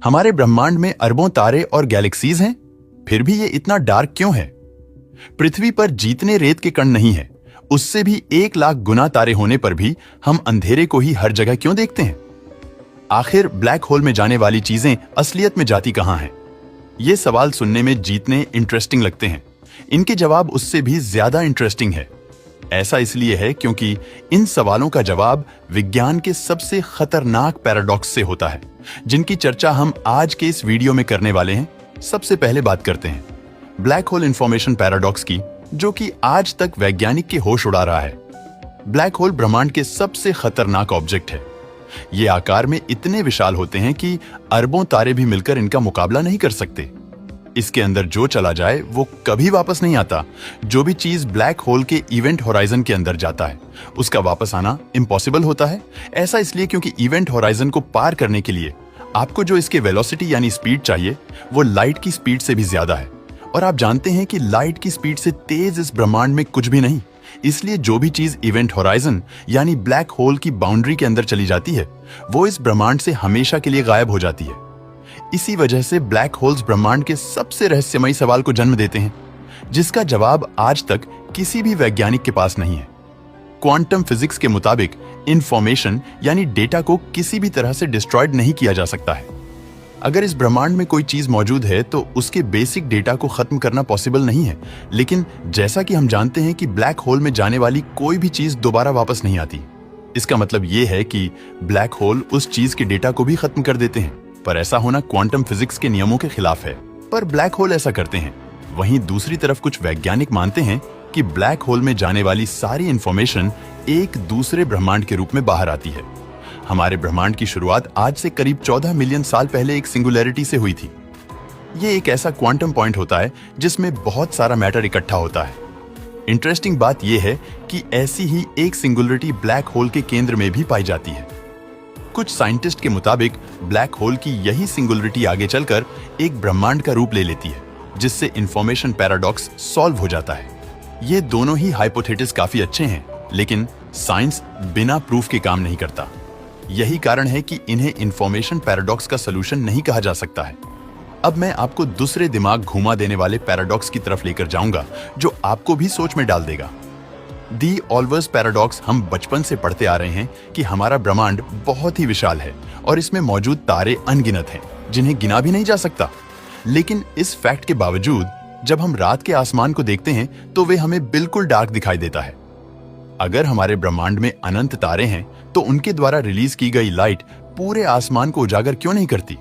हमारे ब्रह्मांड में अरबों तारे और गैलेक्सीज हैं, फिर भी ये इतना डार्क क्यों है? पृथ्वी पर जितने रेत के कण नहीं है, उससे भी 1,00,000 गुना तारे होने पर भी हम अंधेरे को ही हर जगह क्यों देखते हैं? आखिर ब्लैक होल में जाने वाली चीजें असलियत में जाती कहां हैं? ये सवाल सुनने में जितने इंटरेस्टिंग लगते हैं, इनके जवाब उससे भी ज्यादा इंटरेस्टिंग है। ऐसा इसलिए है क्योंकि इन सवालों का जवाब विज्ञान के सबसे खतरनाक पैराडॉक्स से होता है, जिनकी चर्चा हम आज के इस वीडियो में करने वाले हैं। सबसे पहले बात करते हैं ब्लैक होल इंफॉर्मेशन पैराडॉक्स की, जो कि आज तक वैज्ञानिक के होश उड़ा रहा है। ब्लैक होल ब्रह्मांड के सबसे खतरनाक ऑब्जेक्ट है। ये आकार में इतने विशाल होते हैं कि अरबों तारे भी मिलकर इनका मुकाबला नहीं कर सकते। इसके अंदर जो चला जाए वो कभी वापस नहीं आता। जो भी चीज ब्लैक होल के इवेंट होराइजन के अंदर जाता है, उसका वापस आना इम्पॉसिबल होता है। ऐसा इसलिए क्योंकि इवेंट होराइजन को पार करने के लिए आपको जो इसके वेलोसिटी यानी स्पीड चाहिए, वो लाइट की स्पीड से भी ज्यादा है। और आप जानते हैं कि लाइट की स्पीड से तेज इस ब्रह्मांड में कुछ भी नहीं। इसलिए जो भी चीज इवेंट होराइजन यानी ब्लैक होल की बाउंड्री के अंदर चली जाती है, वो इस ब्रह्मांड से हमेशा के लिए गायब हो जाती है। इसी वजह से ब्लैक होल्स ब्रह्मांड के सबसे रहस्यमयी सवाल को जन्म देते हैं, जिसका जवाब आज तक किसी भी वैज्ञानिक के पास नहीं है। क्वांटम फिजिक्स के मुताबिक इंफॉर्मेशन यानी डेटा को किसी भी तरह से डिस्ट्रॉयड नहीं किया जा सकता है। अगर इस ब्रह्मांड में कोई चीज मौजूद है तो उसके बेसिक डेटा को खत्म करना पॉसिबल नहीं है। लेकिन जैसा कि हम जानते हैं कि ब्लैक होल में जाने वाली कोई भी चीज दोबारा वापस नहीं आती। इसका मतलब यह है कि ब्लैक होल उस चीज के डेटा को भी खत्म कर देते हैं। पर ऐसा होना क्वांटम फिजिक्स के नियमों के खिलाफ है। पर ब्लैक होल ऐसा करते हैं। वहीं दूसरी तरफ कुछ वैज्ञानिक मानते हैं कि ब्लैक होल में जाने वाली सारी इंफॉर्मेशन एक दूसरे ब्रह्मांड के रूप में बाहर आती है। हमारे ब्रह्मांड की शुरुआत आज से करीब 14 मिलियन साल पहले एक सिंगुलैरिटी से हुई थी। ये एक ऐसा क्वांटम पॉइंट होता है जिसमें बहुत सारा मैटर इकट्ठा होता है। इंटरेस्टिंग बात यह है कि ऐसी ही एक सिंगुलरिटी ब्लैक होल के केंद्र में भी पाई जाती है। कुछ साइंटिस्ट के मुताबिक ब्लैक होल की यही सिंगुलरिटी आगे चलकर एक ब्रह्मांड का रूप ले लेती है, जिससे इंफॉर्मेशन पैराडॉक्स सॉल्व हो जाता है। ये दोनों ही हाइपोथेसिस काफी अच्छे हैं, लेकिन साइंस बिना प्रूफ के काम नहीं करता। यही कारण है कि इन्हें इंफॉर्मेशन पैराडॉक्स का सलूशन नहीं कहा जा सकता है। अब मैं आपको दूसरे दिमाग घुमा देने वाले पैराडॉक्स की तरफ लेकर जाऊंगा, जो आपको भी सोच में डाल देगा। दी ऑल्वर्स पैराडॉक्स हम बचपन से पढ़ते आ रहे हैं कि हमारा ब्रह्मांड बहुत ही विशाल है और इसमें मौजूद तारे अनगिनत हैं, जिन्हें गिना भी नहीं जा सकता। लेकिन इस फैक्ट के बावजूद जब हम रात के आसमान को देखते हैं तो वे हमें बिल्कुल डार्क दिखाई देता है। अगर हमारे ब्रह्मांड में अनंत तारे हैं तो उनके द्वारा रिलीज की गई लाइट पूरे आसमान को उजागर क्यों नहीं करती?